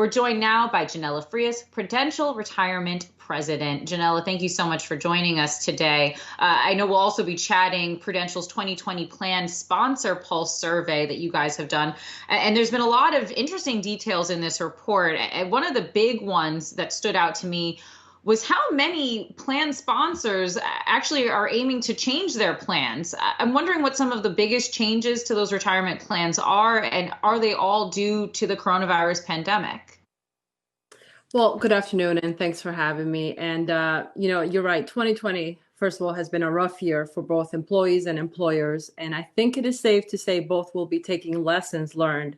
We're joined now by Janella Frias, Prudential Retirement President. Janella, thank you so much for joining us today. I know we'll also be chatting Prudential's 2020 Plan Sponsor Pulse survey that you guys have done. And there's been a lot of interesting details in this report. And one of the big ones that stood out to me was how many plan sponsors actually are aiming to change their plans. I'm wondering what some of the biggest changes to those retirement plans are, and are they all due to the coronavirus pandemic? Well, good afternoon, and thanks for having me. And, you're right. 2020, first of all, has been a rough year for both employees and employers. And I think it is safe to say both will be taking lessons learned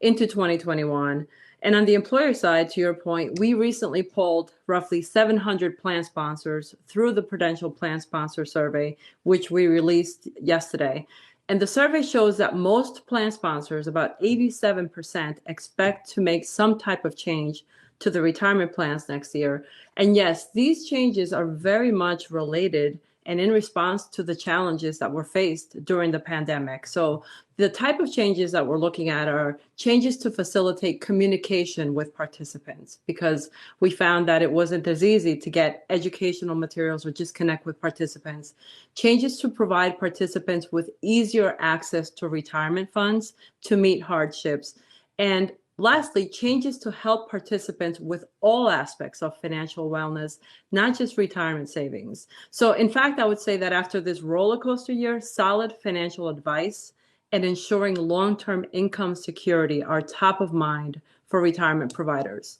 into 2021. And on the employer side, to your point, we recently polled roughly 700 plan sponsors through the Prudential Plan Sponsor Survey, which we released yesterday. And the survey shows that most plan sponsors, about 87%, expect to make some type of change to the retirement plans next year. And yes, these changes are very much related and in response to the challenges that were faced during the pandemic. So the type of changes that we're looking at are changes to facilitate communication with participants, because we found that it wasn't as easy to get educational materials or just connect with participants. Changes to provide participants with easier access to retirement funds to meet hardships. And lastly, changes to help participants with all aspects of financial wellness, not just retirement savings. So in fact, I would say that after this roller coaster year, solid financial advice and ensuring long-term income security are top of mind for retirement providers.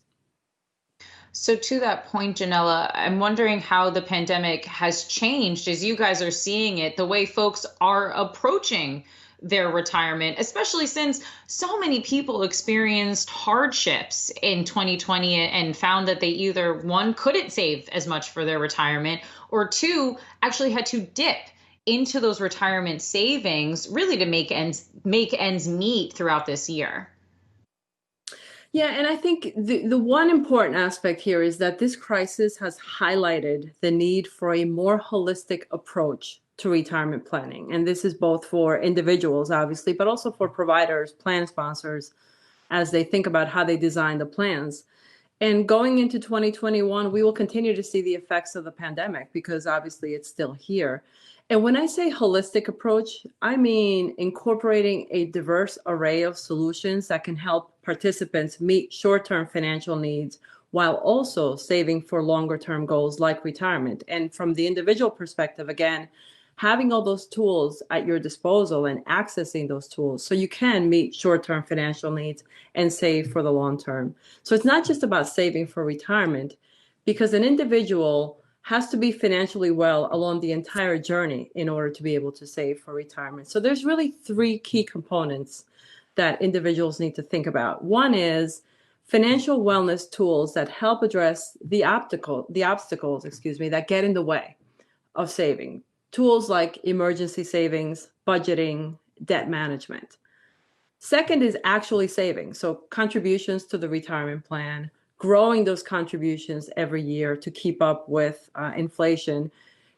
So to that point, Janella, I'm wondering how the pandemic has changed as you guys are seeing it, the way folks are approaching their retirement, especially since so many people experienced hardships in 2020 and found that they either, one, couldn't save as much for their retirement, or two, actually had to dip into those retirement savings really to make ends meet throughout this year. Yeah, and I think the one important aspect here is that this crisis has highlighted the need for a more holistic approach to retirement planning. And this is both for individuals, obviously, but also for providers, plan sponsors, as they think about how they design the plans. And going into 2021, we will continue to see the effects of the pandemic because obviously it's still here. And when I say holistic approach, I mean incorporating a diverse array of solutions that can help participants meet short-term financial needs while also saving for longer-term goals like retirement. And from the individual perspective, again, having all those tools at your disposal and accessing those tools so you can meet short-term financial needs and save for the long term. So it's not just about saving for retirement, because an individual has to be financially well along the entire journey in order to be able to save for retirement. So there's really three key components that individuals need to think about. One is financial wellness tools that help address the obstacles, that get in the way of saving. Tools like emergency savings, budgeting, debt management. Second is actually saving. So contributions to the retirement plan, growing those contributions every year to keep up with inflation,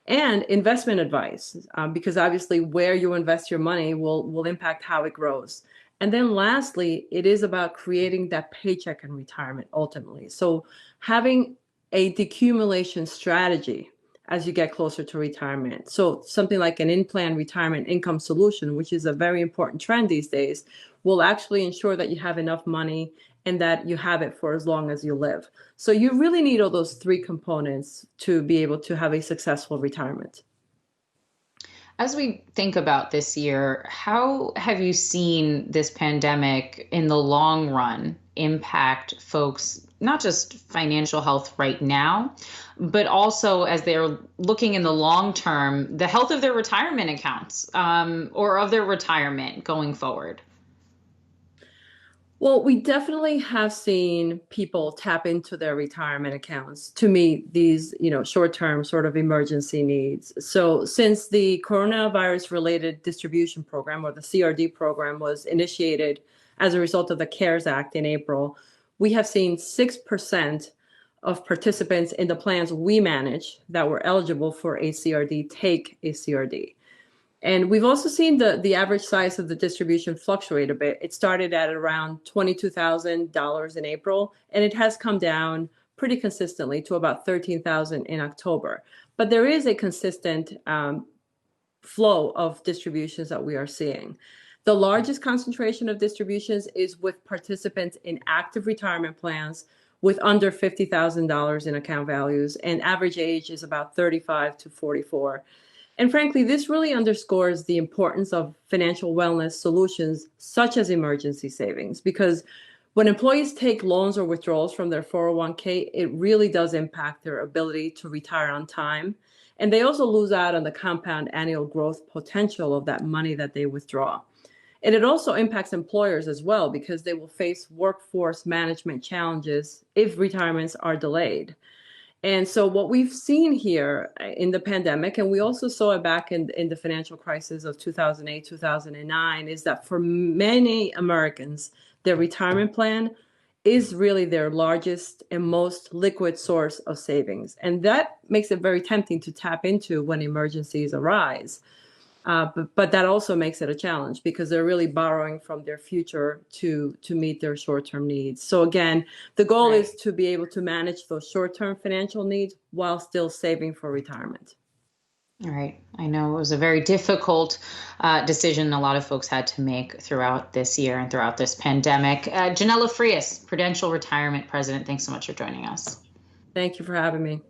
and investment advice, because obviously where you invest your money will impact how it grows. And then lastly, it is about creating that paycheck in retirement ultimately. So having a decumulation strategy as you get closer to retirement. So something like an in-plan retirement income solution, which is a very important trend these days, will actually ensure that you have enough money and that you have it for as long as you live. So you really need all those three components to be able to have a successful retirement. As we think about this year, how have you seen this pandemic in the long run impact folks, not just financial health right now, but also as they're looking in the long term, the health of their retirement accounts or of their retirement going forward? Well, we definitely have seen people tap into their retirement accounts to meet these, short-term sort of emergency needs. So since the coronavirus related distribution program, or the CRD program, was initiated as a result of the CARES Act in April, we have seen 6% of participants in the plans we manage that were eligible for a CRD take a CRD. And we've also seen the average size of the distribution fluctuate a bit. It started at around $22,000 in April, and it has come down pretty consistently to about $13,000 in October. But there is a consistent flow of distributions that we are seeing. The largest concentration of distributions is with participants in active retirement plans with under $50,000 in account values, and average age is about 35 to 44. And frankly, this really underscores the importance of financial wellness solutions such as emergency savings, because when employees take loans or withdrawals from their 401k, it really does impact their ability to retire on time. And they also lose out on the compound annual growth potential of that money that they withdraw. And it also impacts employers as well, because they will face workforce management challenges if retirements are delayed. And so what we've seen here in the pandemic, and we also saw it back in the financial crisis of 2008, 2009, is that for many Americans, their retirement plan is really their largest and most liquid source of savings. And that makes it very tempting to tap into when emergencies arise. But that also makes it a challenge because they're really borrowing from their future to meet their short-term needs. So again, the goal is to be able to manage those short-term financial needs while still saving for retirement. All right. I know it was a very difficult decision a lot of folks had to make throughout this year and throughout this pandemic. Janella Frias, Prudential Retirement President, thanks so much for joining us. Thank you for having me.